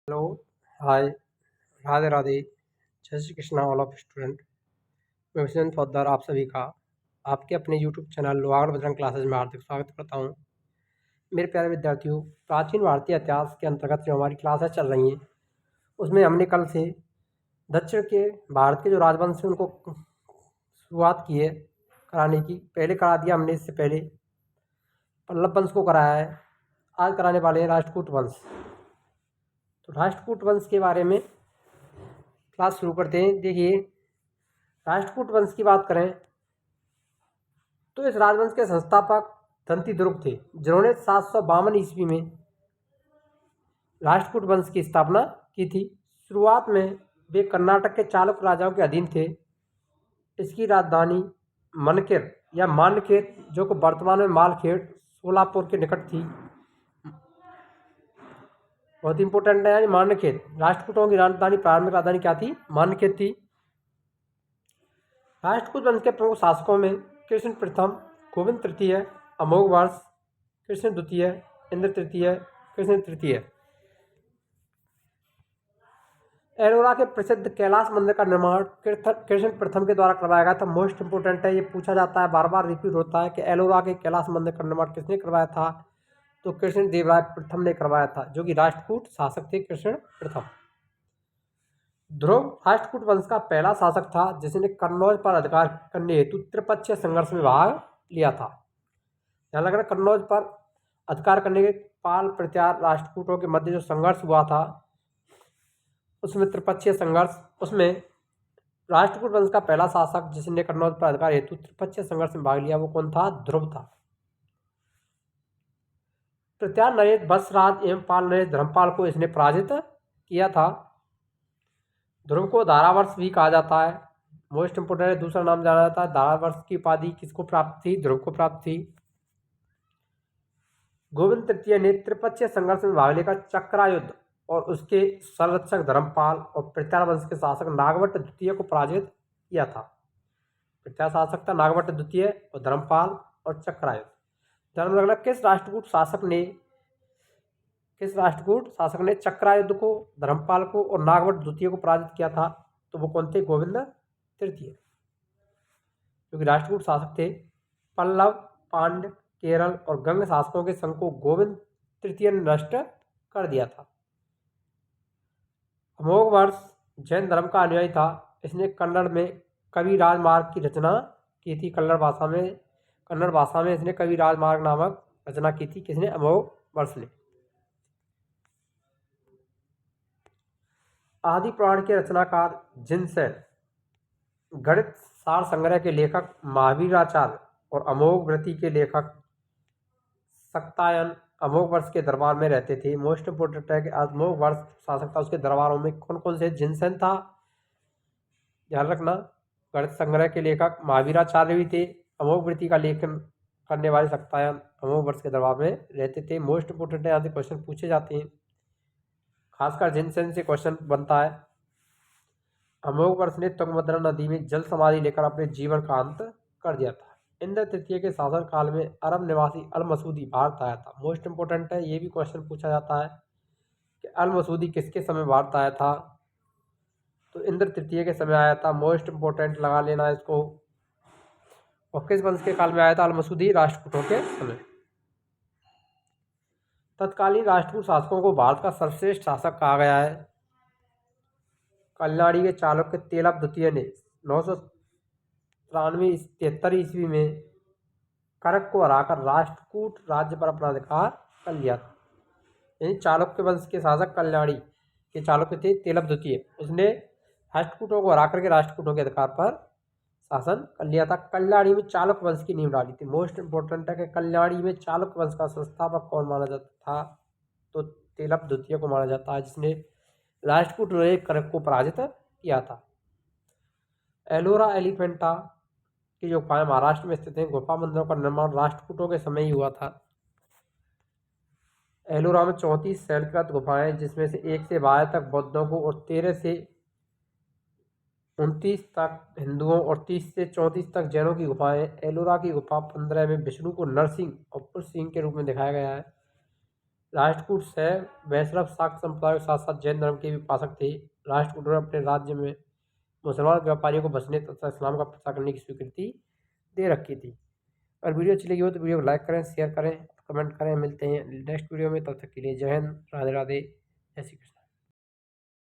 Hello, हाय, राधे राधे, जय Shri Krishna all of student. मैं विष्णु पोद्दार आप सभी का आपके अपने YouTube channel Lohagarh Bajrang classes में हार्दिक स्वागत करता हूँ। मेरे प्यारे विद्यार्थियों, प्राचीन भारतीय इतिहास के अंतर्गत जो हमारी क्लासेस चल रही हैं उसमें हमने कल से दक्षिण के भारत के जो राजवंश हैं उनको शुरुआत की है कराने की। पहले करा दिया हमने, इससे पहले पल्लव वंश को कराया है। आज कराने वाले हैं राष्ट्रकूट वंश। तो राष्ट्रकूट वंश के बारे में क्लास शुरू करते हैं। देखिए, राष्ट्रकूट वंश की बात करें तो इस राजवंश के संस्थापक दंतिदुर्ग थे, जिन्होंने 752 ईस्वी में राष्ट्रकूट वंश की स्थापना की थी। शुरुआत में वे कर्नाटक के चालुक्य राजाओं के अधीन थे। इसकी राजधानी मनकेर या मानकेर, जो कि वर्तमान में मालखेड़ सोलापुर के निकट थी, बहुत इंपॉर्टेंट है। यानी मानकेर, राष्ट्रकूटों की राजधानी, प्रारंभिक राजधानी क्या थी? मानकेर थी। राष्ट्रकूट वंश के प्रमुख शासकों में कृष्ण प्रथम, गोविंद तृतीय, अमोघ वर्ष, कृष्ण द्वितीय, इंद्र तृतीय, कृष्ण तृतीय। एलोरा के प्रसिद्ध कैलाश मंदिर का निर्माण कृष्ण प्रथम के द्वारा करवाया गया था। मोस्ट इंपोर्टेंट है, ये पूछा जाता है, बार बार रिपीट होता है कि एलोरा के कैलाश मंदिर का निर्माण किसने करवाया था? तो कृष्ण देवराय प्रथम ने करवाया था, जो कि राष्ट्रकूट शासक थे कृष्ण प्रथम। ध्रुव राष्ट्रकूट वंश का पहला शासक था जिसने कन्नौज पर अधिकार करने हेतु त्रिपक्षीय संघर्ष में भाग लिया था। ध्यान रखना, कन्नौज पर अधिकार करने के पाल प्रत्यार राष्ट्रकूटों के मध्य जो संघर्ष हुआ था उसमें त्रिपक्षीय संघर्ष, उसमें राष्ट्रकूट वंश का पहला शासक जिसने कन्नौज पर अधिकार हेतु त्रिपक्षीय संघर्ष में भाग लिया वो कौन था? ध्रुव था। प्रत्यार नरेश वत्सराज एवं पाल नरेश धर्मपाल को इसने पराजित किया था। ध्रुव को धारावर्ष भी कहा जाता है। मोस्ट इंपोर्टेंट है, दूसरा नाम जाना जाता है। धारावर्ष की उपाधि किसको प्राप्त थी? ध्रुव को प्राप्त थी। गोविंद तृतीय ने त्रिपक्षीय संघर्ष में भाग लेकर चक्रा युद्ध और उसके संरक्षक धर्मपाल और प्रत्यार वंश के शासक नागभट्ट द्वितीय को पराजित किया था। प्रत्यार शासक था नागभट्ट द्वितीय और धर्मपाल और चक्रा युद्ध। ध्यान रखना, किस राष्ट्रकूट शासक ने चक्रा युद्ध को, धर्मपाल को और नागभट्ट द्वितीय को पराजित किया था? तो वो कौन थे? गोविंद तृतीय, क्योंकि राष्ट्रकूट शासक थे। पल्लव, पांड्य, केरल और गंग शासकों के संघ को गोविंद तृतीय ने नष्ट कर दिया था। अमोघ वर्ष जैन धर्म का अनुयायी था। इसने कन्नड़ में कवि राजमार्ग की रचना की थी। कन्नड़ भाषा में इसने कवि राजमार्ग नामक रचना की थी। किसने? अमोघ वर्ष ने। आदि पुराण के रचनाकार जिनसेन, गणित सार संग्रह के लेखक महावीराचार्य और अमोघ वृत्ति के लेखक सक्तायन अमोघ वर्ष के दरबार में रहते थे। मोस्ट इंपोर्टेंट है कि अमोघ वर्ष शासक था, उसके दरबारों में कौन कौन से? जिनसेन था, ध्यान रखना। गणित संग्रह के लेखक महावीराचार्य भी थे। अमोघ वृत्ति का लेखन करने वाले सक्तायन अमोघ वर्ष के दरबार में रहते थे। मोस्ट इंपोर्टेंट है, यहाँ से क्वेश्चन पूछे जाते हैं, खासकर जिनसेन से क्वेश्चन बनता है। अमोघ वर्ष ने तुंगभद्रा नदी में जल समाधि लेकर अपने जीवन का अंत कर दिया था। इंद्र तृतीय के शासन काल में अरब निवासी अल मसूदी भारत आया था। मोस्ट इंपोर्टेंट है, ये भी क्वेश्चन पूछा जाता है कि अल मसूदी किसके समय भारत आया था? तो इंद्र तृतीय के समय आया था। मोस्ट इंपोर्टेंट लगा लेना इसको। और किस वंश के काल में आया था अल मसूदी? राष्ट्रकूटों के समय। तत्कालीन राष्ट्रकूट शासकों को भारत का सर्वश्रेष्ठ शासक कहा गया है। कल्याणी के चालुक्य तेलप द्वितीय ने 993 ईस्वी में करक को हराकर राष्ट्रकूट राज्य पर अपना अधिकार कर लिया था। यानी चालुक्य वंश के शासक कल्याणी के चालुक्य थे तेलप द्वितीय, उसने राष्ट्रकूटों को हरा करके राष्ट्रकूटों के अधिकार पर शासन कर लिया था। कल्याणी में चालुक्य वंश की नींव डाली थी। मोस्ट इंपोर्टेंट है कि कल्याणी में चालुक्य वंश का संस्थापक कौन माना जाता था? तो तेलप द्वितीय को माना जाता है, जिसने राष्ट्रकूट करक को पराजित किया था। एलोरा एलिफेंटा की जो गुफाएं महाराष्ट्र में स्थित हैं, गुफा मंदिरों का निर्माण राष्ट्रकूटों के समय ही हुआ था। एलोरा में 34 शैलकृत गुफाएं, जिसमें से 1 से 12 तक बौद्धों को और 13 से 29 तक हिंदुओं और 30 से 34 तक जैनों की गुफाएं। एलोरा की गुफा 15 में विष्णु को नरसिंह और पुरुष सिंह के रूप में दिखाया गया है। राष्ट्रकूट शैव वैष्णव शाक्त संप्रदाय के साथ साथ जैन धर्म के भी उपासक थे। राष्ट्रकूटों ने अपने राज्य में मुसलमान व्यापारियों को बसने तथा इस्लाम का प्रचार करने की स्वीकृति दे रखी थी। और वीडियो अच्छी लगी हो तो वीडियो को लाइक करें, शेयर करें, कमेंट करें। मिलते हैं नेक्स्ट वीडियो में, तब तक के लिए जय हिंद, राधे राधे, जय श्री कृष्ण।